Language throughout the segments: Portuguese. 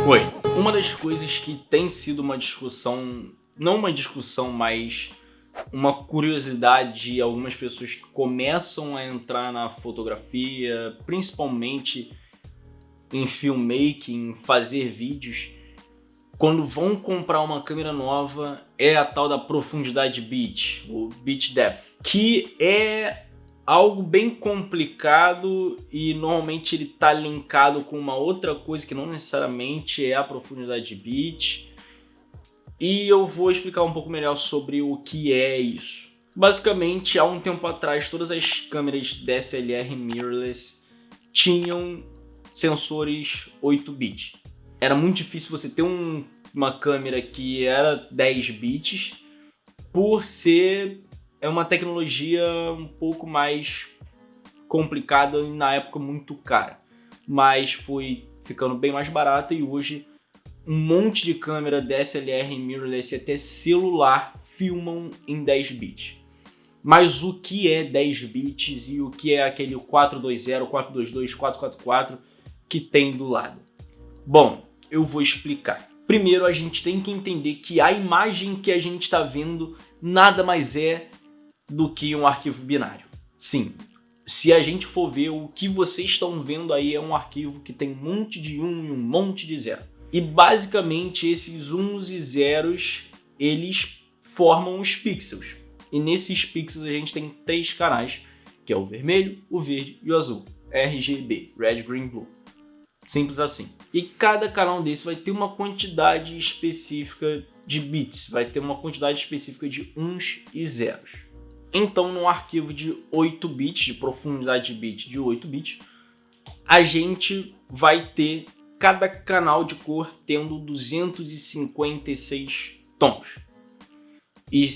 Oi. Uma das coisas que tem sido uma discussão, não uma discussão, mas uma curiosidade de algumas pessoas que começam a entrar na fotografia, principalmente em filmmaking, fazer vídeos, quando vão comprar uma câmera nova, é a tal da profundidade bit, o bit depth, que é algo bem complicado e normalmente ele está linkado com uma outra coisa que não necessariamente é a profundidade de bit. E eu vou explicar um pouco melhor sobre o que é isso. Basicamente, há um tempo atrás, todas as câmeras DSLR mirrorless tinham sensores 8-bit. Era muito difícil você ter uma câmera que era 10 bits, por ser uma tecnologia um pouco mais complicada e na época muito cara. Mas foi ficando bem mais barata e hoje um monte de câmera DSLR mirrorless e até celular filmam em 10 bits. Mas o que é 10 bits e o que é aquele 420, 422, 444 que tem do lado? Bom, eu vou explicar. Primeiro, a gente tem que entender que a imagem que a gente está vendo nada mais é do que um arquivo binário. Sim, se a gente for ver, o que vocês estão vendo aí é um arquivo que tem um monte de 1 e um monte de 0. E basicamente esses uns e zeros, eles formam os pixels. E nesses pixels a gente tem 3 canais, que é o vermelho, o verde e o azul. RGB, Red, Green, Blue. Simples assim. E cada canal desse vai ter uma quantidade específica de bits, vai ter uma quantidade específica de uns e zeros. Então, num arquivo de 8 bits, de profundidade de bit de 8 bits, a gente vai ter cada canal de cor tendo 256 tons. E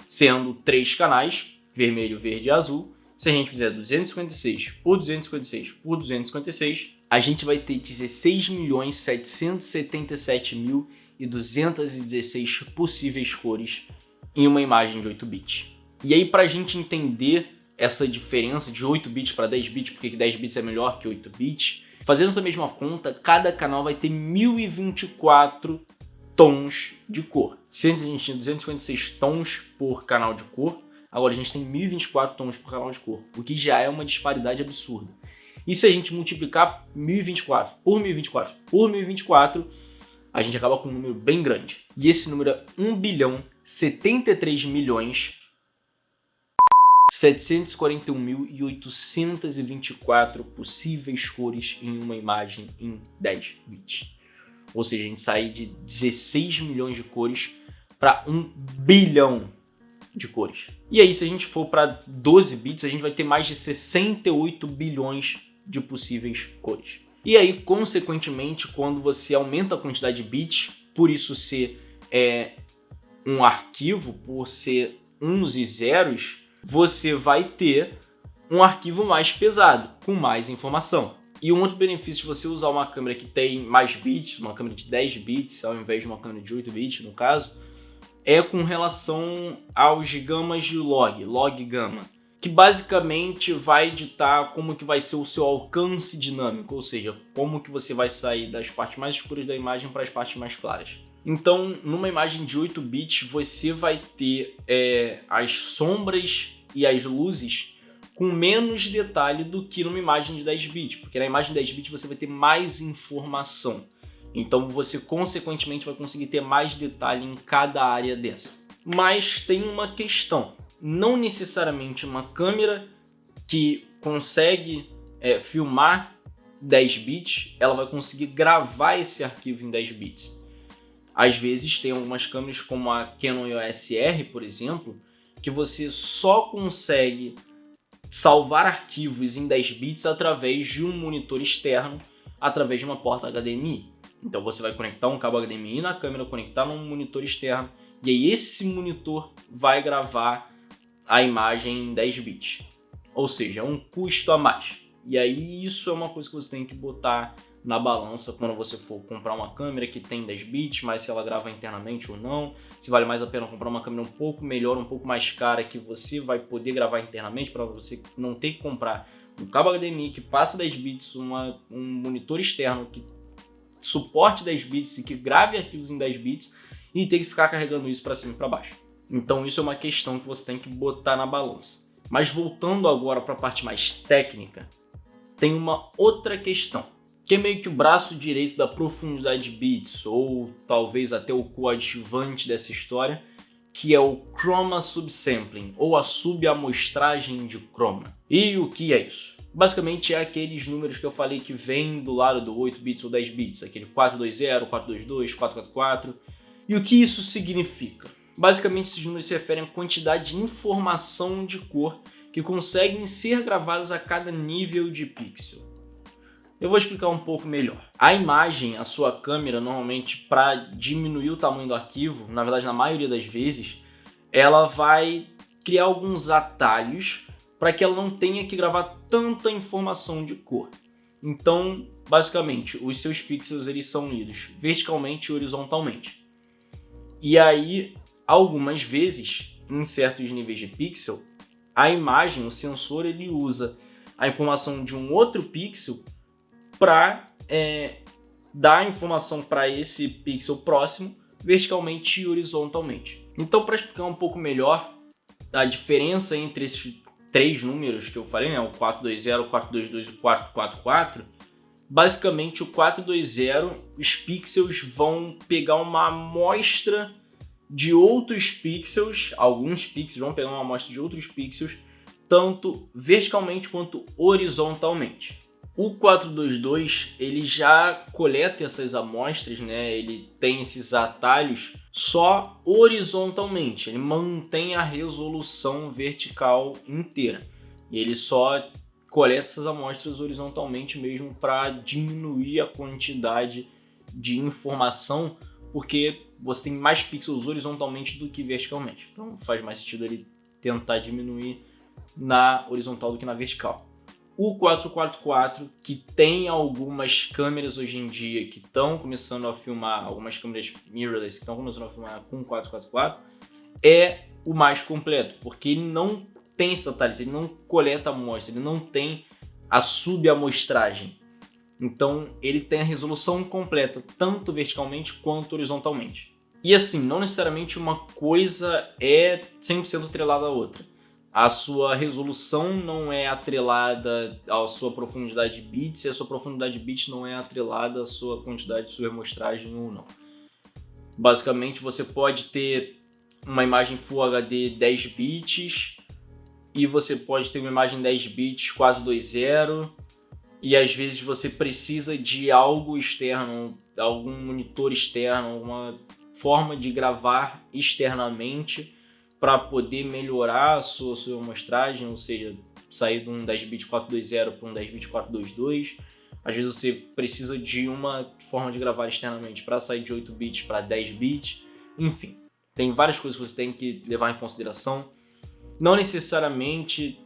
sendo 3 canais, vermelho, verde e azul, se a gente fizer 256 por 256 por 256, a gente vai ter 16.777.216 possíveis cores em uma imagem de 8 bits. E aí, para a gente entender essa diferença de 8 bits para 10 bits, porque 10 bits é melhor que 8 bits, fazendo essa mesma conta, cada canal vai ter 1024 tons de cor. Se antes a gente tinha 256 tons por canal de cor, agora a gente tem 1024 tons por canal de cor, o que já é uma disparidade absurda. E se a gente multiplicar 1024 por 1024 por 1024, a gente acaba com um número bem grande. E esse número é 1.073.741.824 possíveis cores em uma imagem em 10 bits. Ou seja, a gente sai de 16 milhões de cores para 1 bilhão de cores. E aí, se a gente for para 12 bits, a gente vai ter mais de 68 bilhões de possíveis cores. E aí, consequentemente, quando você aumenta a quantidade de bits, por isso ser um arquivo, por ser uns e zeros, você vai ter um arquivo mais pesado, com mais informação. E um outro benefício de você usar uma câmera que tem mais bits, uma câmera de 10 bits, ao invés de uma câmera de 8 bits, no caso, é com relação aos gamas de log gama, que basicamente vai ditar como que vai ser o seu alcance dinâmico, ou seja, como que você vai sair das partes mais escuras da imagem para as partes mais claras. Então, numa imagem de 8 bits, você vai ter as sombras e as luzes com menos detalhe do que numa imagem de 10 bits, porque na imagem de 10 bits você vai ter mais informação. Então você, consequentemente, vai conseguir ter mais detalhe em cada área dessa. Mas tem uma questão. Não necessariamente uma câmera que consegue filmar 10 bits, ela vai conseguir gravar esse arquivo em 10 bits. Às vezes tem algumas câmeras como a Canon EOS R, por exemplo, que você só consegue salvar arquivos em 10 bits através de um monitor externo, através de uma porta HDMI. Então você vai conectar um cabo HDMI na câmera, conectar num monitor externo, e aí esse monitor vai gravar a imagem em 10 bits. Ou seja, é um custo a mais. E aí isso é uma coisa que você tem que botar na balança quando você for comprar uma câmera que tem 10 bits, mas se ela grava internamente ou não, se vale mais a pena comprar uma câmera um pouco melhor, um pouco mais cara, que você vai poder gravar internamente, para você não ter que comprar um cabo HDMI que passa 10 bits, um monitor externo que suporte 10 bits e que grave arquivos em 10 bits e ter que ficar carregando isso para cima e para baixo. Então isso é uma questão que você tem que botar na balança. Mas voltando agora para a parte mais técnica, tem uma outra questão, que é meio que o braço direito da profundidade de bits, ou talvez até o coadjuvante dessa história, que é o Chroma Subsampling, ou a subamostragem de chroma. E o que é isso? Basicamente é aqueles números que eu falei que vêm do lado do 8 bits ou 10 bits, aquele 420, 422, 444. E o que isso significa? Basicamente esses números se referem à quantidade de informação de cor que conseguem ser gravadas a cada nível de pixel. Eu vou explicar um pouco melhor. A imagem, a sua câmera, normalmente para diminuir o tamanho do arquivo, na verdade na maioria das vezes, ela vai criar alguns atalhos para que ela não tenha que gravar tanta informação de cor. Então, basicamente, os seus pixels eles são lidos verticalmente e horizontalmente. E aí, algumas vezes, em certos níveis de pixel, a imagem, o sensor, ele usa a informação de um outro pixel para dar a informação para esse pixel próximo verticalmente e horizontalmente. Então, para explicar um pouco melhor a diferença entre esses três números que eu falei, né, o 420, o 422 e o 444, basicamente o 420, os pixels vão pegar uma amostra de outros pixels, alguns pixels vão pegar uma amostra de outros pixels, tanto verticalmente quanto horizontalmente. O 422 ele já coleta essas amostras, né? Ele tem esses atalhos só horizontalmente, ele mantém a resolução vertical inteira e ele só coleta essas amostras horizontalmente mesmo para diminuir a quantidade de informação, porque você tem mais pixels horizontalmente do que verticalmente. Então faz mais sentido ele tentar diminuir na horizontal do que na vertical. O 444, que tem algumas câmeras hoje em dia que estão começando a filmar, algumas câmeras mirrorless que estão começando a filmar com 444, é o mais completo, porque ele não tem satélite, ele não coleta amostra, ele não tem a subamostragem. Então ele tem a resolução completa, tanto verticalmente quanto horizontalmente. E assim, não necessariamente uma coisa é 100% atrelada à outra. A sua resolução não é atrelada à sua profundidade de bits e a sua profundidade de bits não é atrelada à sua quantidade de subamostragem ou não. Basicamente você pode ter uma imagem Full HD 10 bits e você pode ter uma imagem 10 bits 420 e às vezes você precisa de algo externo, algum monitor externo, alguma forma de gravar externamente para poder melhorar a sua amostragem, ou seja, sair de um 10 bits 420 para um 10 bits 422. Às vezes você precisa de uma forma de gravar externamente para sair de 8 bits para 10 bits. Enfim, tem várias coisas que você tem que levar em consideração. Não necessariamente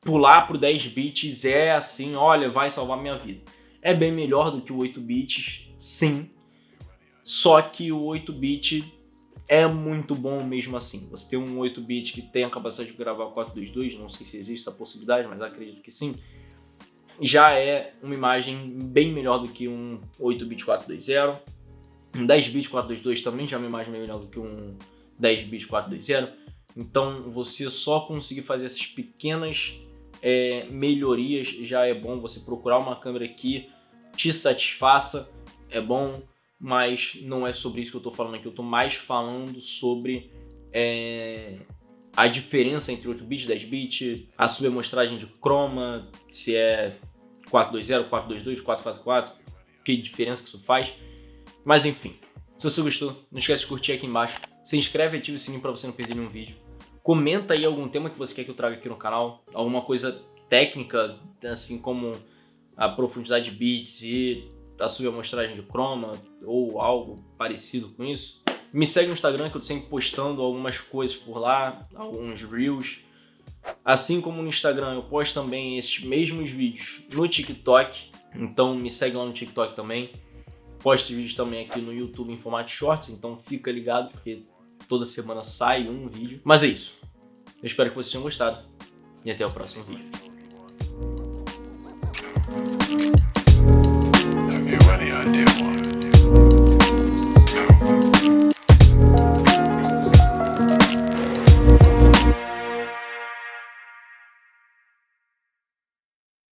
pular para o 10 bits é assim, olha, vai salvar minha vida. É bem melhor do que o 8 bits, sim. Só que o 8 bit é muito bom mesmo assim. Você tem um 8-bit que tem a capacidade de gravar 422, não sei se existe essa possibilidade, mas acredito que sim. Já é uma imagem bem melhor do que um 8-bit 420. Um 10-bit 422 também já é uma imagem bem melhor do que um 10-bit 420. Então você só conseguir fazer essas pequenas melhorias já é bom. Você procurar uma câmera que te satisfaça é bom. Mas não é sobre isso que eu estou falando aqui, eu estou mais falando sobre a diferença entre 8-bit e 10-bit, a subamostragem de chroma, se é 420, 422, 444, que diferença que isso faz. Mas enfim, se você gostou, não esquece de curtir aqui embaixo, se inscreve e ativa o sininho para você não perder nenhum vídeo. Comenta aí algum tema que você quer que eu traga aqui no canal, alguma coisa técnica, assim como a profundidade de bits e a subamostragem de chroma ou algo parecido com isso. Me segue no Instagram que eu tô sempre postando algumas coisas por lá, alguns reels. Assim como no Instagram eu posto também esses mesmos vídeos no TikTok, então me segue lá no TikTok também. Posto esses vídeos também aqui no YouTube em formato shorts, então fica ligado porque toda semana sai um vídeo. Mas é isso, eu espero que vocês tenham gostado e até o próximo vídeo.